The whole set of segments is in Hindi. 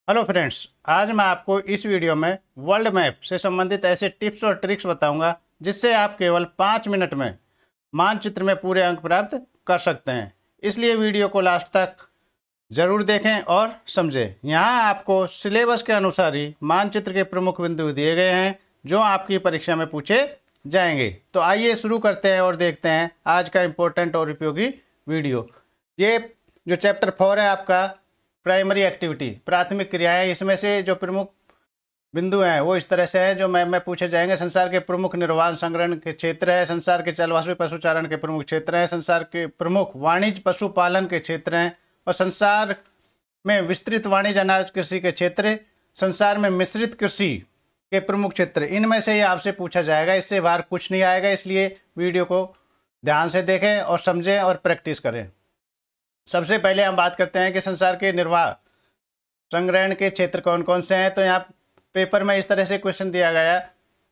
हेलो फ्रेंड्स, आज मैं आपको इस वीडियो में वर्ल्ड मैप से संबंधित ऐसे टिप्स और ट्रिक्स बताऊंगा जिससे आप केवल 5 मिनट में मानचित्र में पूरे अंक प्राप्त कर सकते हैं। इसलिए वीडियो को लास्ट तक ज़रूर देखें और समझें। यहाँ आपको सिलेबस के अनुसार ही मानचित्र के प्रमुख बिंदु दिए गए हैं जो आपकी परीक्षा में पूछे जाएंगे। तो आइए शुरू करते हैं और देखते हैं आज का इम्पोर्टेंट और उपयोगी वीडियो। ये जो चैप्टर 4 है आपका प्राइमरी एक्टिविटी, प्राथमिक क्रियाएं, इसमें से जो प्रमुख बिंदु हैं वो इस तरह से है जो मैप में पूछे जाएंगे। संसार के प्रमुख निर्वाण संग्रहण के क्षेत्र है, संसार के जलवायु पशुचारण के प्रमुख क्षेत्र हैं, संसार के प्रमुख वाणिज्य पशुपालन के क्षेत्र हैं और संसार में विस्तृत वाणिज्य अनाज कृषि के क्षेत्र, संसार में मिश्रित कृषि के प्रमुख क्षेत्र। इनमें से ही आपसे पूछा जाएगा, इससे बाहर कुछ नहीं आएगा। इसलिए वीडियो को ध्यान से देखें और समझें और प्रैक्टिस करें। सबसे पहले हम बात करते हैं कि संसार के निर्वाह संग्रहण के क्षेत्र कौन कौन से हैं। तो यहाँ पेपर में इस तरह से क्वेश्चन दिया गया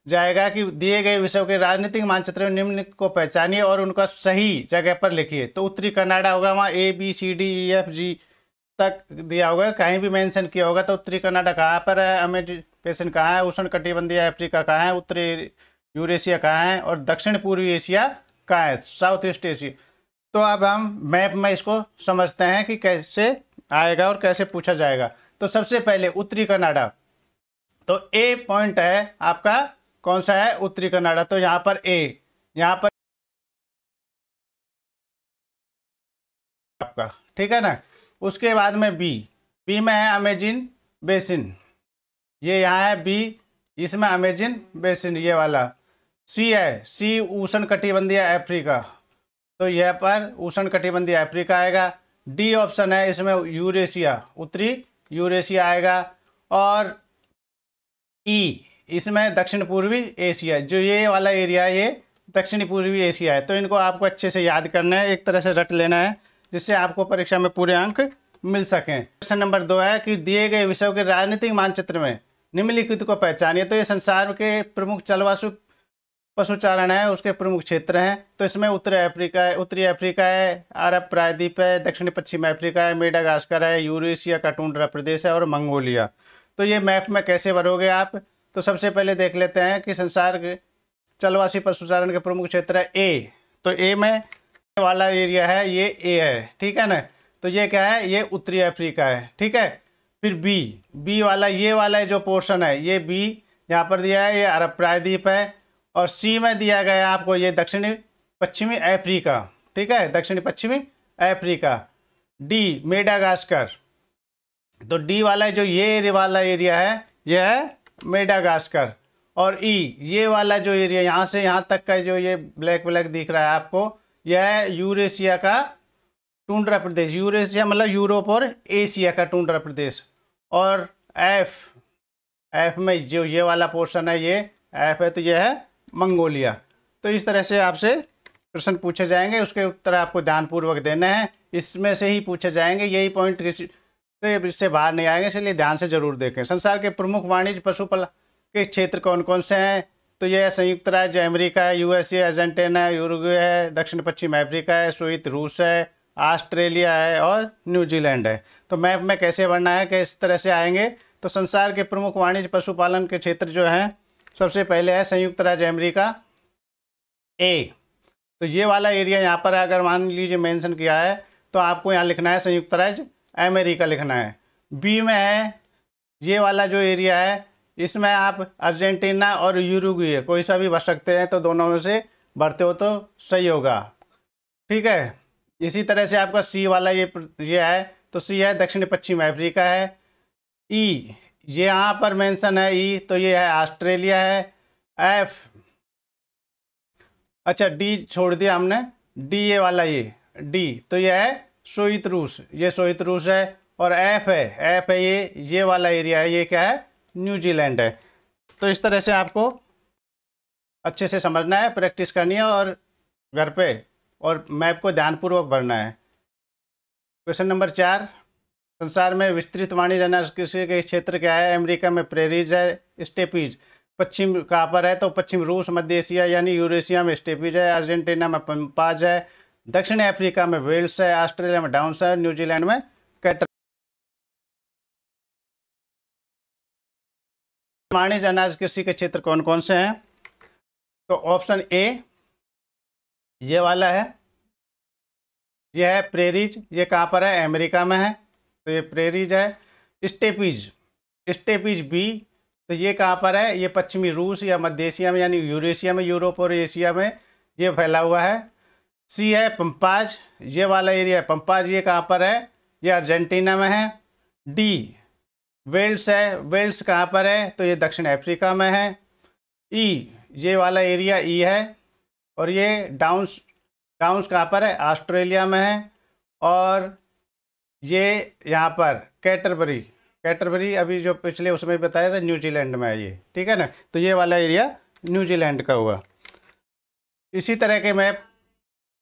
जाएगा कि दिए गए विषयों के राजनीतिक मानचित्र में निम्न को पहचानिए और उनका सही जगह पर लिखिए। तो उत्तरी कनाडा होगा, वहाँ ABCDEFG तक दिया होगा, कहीं भी मेंशन किया होगा। तो उत्तरी कनाडा कहाँ पर है, अमेरिका कहाँ है, उष्ण कटिबंधीय अफ्रीका कहाँ है, उत्तरी यूरेशिया कहाँ है और दक्षिण पूर्वी एशिया कहाँ है, साउथ ईस्ट एशिया। तो अब हम मैप में इसको समझते हैं कि कैसे आएगा और कैसे पूछा जाएगा। तो सबसे पहले उत्तरी कनाडा, तो ए पॉइंट है आपका, कौन सा है, उत्तरी कनाडा। तो यहाँ पर ए, यहाँ पर आपका, ठीक है ना। उसके बाद में बी में है अमेजिन बेसिन, ये यहाँ है बी, इसमें अमेजिन बेसिन ये वाला। सी है, सी उष्ण कटिबंधीय अफ्रीका, तो यह पर उष्ण कटिबंधीय अफ्रीका आएगा। डी ऑप्शन है, इसमें यूरेशिया, उत्तरी यूरेशिया आएगा। और ई, इसमें दक्षिण पूर्वी एशिया, जो ये वाला एरिया है ये दक्षिणी पूर्वी एशिया है। तो इनको आपको अच्छे से याद करना है, एक तरह से रट लेना है जिससे आपको परीक्षा में पूरे अंक मिल सकें। क्वेश्चन नंबर 2 है कि दिए गए विषयों के राजनीतिक मानचित्र में निम्नलिखित को पहचानिए। तो ये संसार के प्रमुख जलवायु पशुचारण है उसके प्रमुख क्षेत्र हैं। तो इसमें उत्तरी अफ्रीका है, अरब प्रायद्वीप है, दक्षिण पश्चिम अफ्रीका है, मेडागास्कर है, यूरेशिया का टुंड्रा प्रदेश है और मंगोलिया। तो ये मैप में कैसे भरोगे आप। तो सबसे पहले देख लेते हैं कि संसार के जलवासी पशुचारण के प्रमुख क्षेत्र है ए। तो ए में वाला एरिया है ये ए है, ठीक है ना। तो ये क्या है, ये उत्तरी अफ्रीका है, ठीक है। फिर बी वाला, ये वाला जो पोर्शन है ये बी यहाँ पर दिया है, ये अरब प्रायद्वीप है। और सी में दिया गया है आपको ये दक्षिणी पश्चिमी अफ्रीका, ठीक है, दक्षिणी पश्चिमी अफ्रीका। डी मेडागास्कर, तो डी वाला जो ये वाला एरिया है यह है मेडागास्कर। और ई, ये वाला जो एरिया यहाँ से यहाँ तक का जो ये ब्लैक दिख रहा है आपको, यह है यूरेशिया का टुंड्रा प्रदेश। यूरेशिया मतलब यूरोप और एशिया का टुंड्रा प्रदेश। और एफ में जो ये वाला पोर्शन है ये एफ है, तो यह है मंगोलिया। तो इस तरह से आपसे प्रश्न पूछे जाएंगे, उसके उत्तर आपको ध्यानपूर्वक देने हैं। इसमें से ही पूछे जाएंगे, यही पॉइंट तो इससे बाहर नहीं आएंगे, इसलिए ध्यान से जरूर देखें। संसार के प्रमुख वाणिज्य पशुपालन के क्षेत्र कौन कौन से हैं। तो यह संयुक्त राज्य अमेरिका है, USA, अर्जेंटीना है, यूरुग्वे है, दक्षिण पश्चिम अफ्रीका है, सोवियत रूस है, ऑस्ट्रेलिया है और न्यूजीलैंड है। तो मैप में कैसे बनना है, किस तरह से आएंगे। तो संसार के प्रमुख वाणिज्य पशुपालन के क्षेत्र जो हैं, सबसे पहले है संयुक्त राज्य अमेरिका ए। तो ये वाला एरिया यहाँ पर अगर मान लीजिए मेंशन किया है तो आपको यहाँ लिखना है संयुक्त राज्य अमेरिका लिखना है। बी में है ये वाला जो एरिया है, इसमें आप अर्जेंटीना और यूरुग्वे कोई सा भी भर सकते हैं, तो दोनों में से भरते हो तो सही होगा, ठीक है। इसी तरह से आपका सी वाला ये है, तो सी है दक्षिण पश्चिम अफ्रीका है। ई, ये यहाँ पर मेंशन है ई, तो ये है ऑस्ट्रेलिया है। एफ, अच्छा डी छोड़ दिया हमने, डी ये वाला ये डी, तो ये है सोवियत रूस, ये सोवियत रूस है। और एफ है ये वाला एरिया है, ये क्या है, न्यूजीलैंड है। तो इस तरह से आपको अच्छे से समझना है, प्रैक्टिस करनी है और घर पे और मैप को ध्यानपूर्वक भरना है। क्वेश्चन नंबर 4, संसार में विस्तृत वाणिज्य अनाज कृषि के क्षेत्र क्या है। अमेरिका में प्रेरीज है, स्टेपीज। पश्चिम कहाँ पर है, तो पश्चिम रूस, मध्य एशिया यानी यूरेशिया में स्टेपीज है, अर्जेंटीना में पंपाज है, दक्षिण अफ्रीका में वेल्स है, ऑस्ट्रेलिया में डाउन्स है, न्यूजीलैंड में कैटर वाणिज्य अनाज कृषि के क्षेत्र कौन कौन से हैं? तो ऑप्शन ए ये वाला है, ये है प्रेरीज। ये कहाँ पर है? अमेरिका में है, तो ये प्रेरीज है। स्टेपीज, स्टेपीज बी, तो ये कहाँ पर है? ये पश्चिमी रूस या मध्य एशिया में, यानी यूरेशिया में, यूरोप और एशिया में ये फैला हुआ है। सी है पंपाज, ये वाला एरिया है पंपाज, ये कहाँ पर है? ये अर्जेंटीना में है। डी वेल्स है, वेल्स कहाँ पर है? तो ये दक्षिण अफ्रीका में है। ई, ये वाला एरिया ई है। और ये डाउन्स, डाउन्स कहाँ पर है? ऑस्ट्रेलिया में है। और ये यहाँ पर कैटरबरी, कैटरबरी अभी जो पिछले उसमें बताया था न्यूजीलैंड में है ये, ठीक है ना। तो ये वाला एरिया न्यूजीलैंड का हुआ। इसी तरह के मैप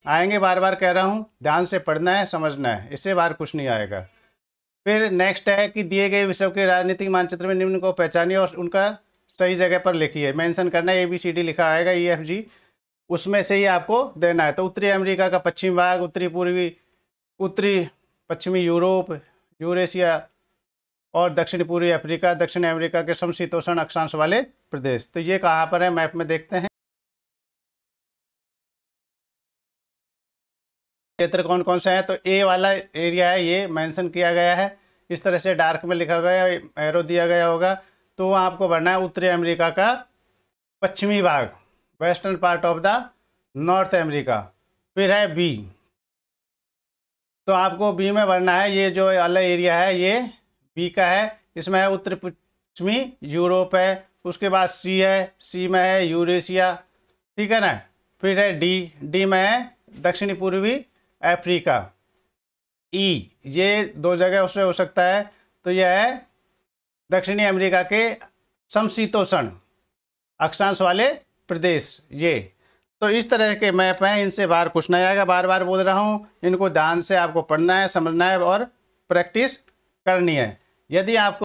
आएंगे, बार बार कह रहा हूँ, ध्यान से पढ़ना है, समझना है, इससे बाहर कुछ नहीं आएगा। फिर नेक्स्ट है कि दिए गए विश्व के राजनीतिक मानचित्र में निम्न को पहचानिए और उनका सही जगह पर लिखिए। मेंशन करना है, ABCD लिखा आएगा, EFG, उसमें से ही आपको देना है। तो उत्तरी अमेरिका का पश्चिम भाग, उत्तरी पूर्वी, उत्तरी पश्चिमी यूरोप, यूरेशिया और दक्षिण पूर्वी अफ्रीका, दक्षिण अमेरिका के समशीतोष्ण अक्षांश वाले प्रदेश। तो ये कहाँ पर है मैप में देखते हैं। क्षेत्र कौन कौन सा है? तो ए वाला एरिया है, ये मेंशन किया गया है, इस तरह से डार्क में लिखा गया, एरो दिया गया होगा। तो आपको भरना है उत्तरी अमेरिका का पश्चिमी भाग, western part of the north America. फिर है बी, तो आपको बी में भरना है, ये जो वाला एरिया है ये बी का है, इसमें है उत्तर पश्चिमी यूरोप है। उसके बाद सी है, सी में है यूरेशिया, ठीक है ना। फिर है डी, डी में है दक्षिणी पूर्वी अफ्रीका। ई, ये दो जगह उससे हो सकता है, तो यह है दक्षिणी अमेरिका के समशीतोष्ण अक्षांश वाले प्रदेश ये। तो इस तरह के मैप हैं, इनसे बाहर कुछ नहीं आएगा, बार बार बोल रहा हूँ, इनको ध्यान से आपको पढ़ना है, समझना है और प्रैक्टिस करनी है। यदि आपको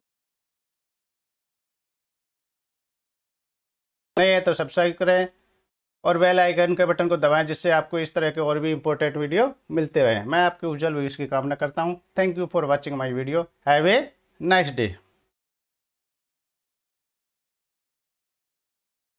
नहीं है तो सब्सक्राइब करें और बेल आइकन के बटन को दबाएं, जिससे आपको इस तरह के और भी इंपॉर्टेंट वीडियो मिलते रहें। मैं आपके उज्जवल भविष्य की कामना करता हूँ। Thank you for watching my video. Have a nice day.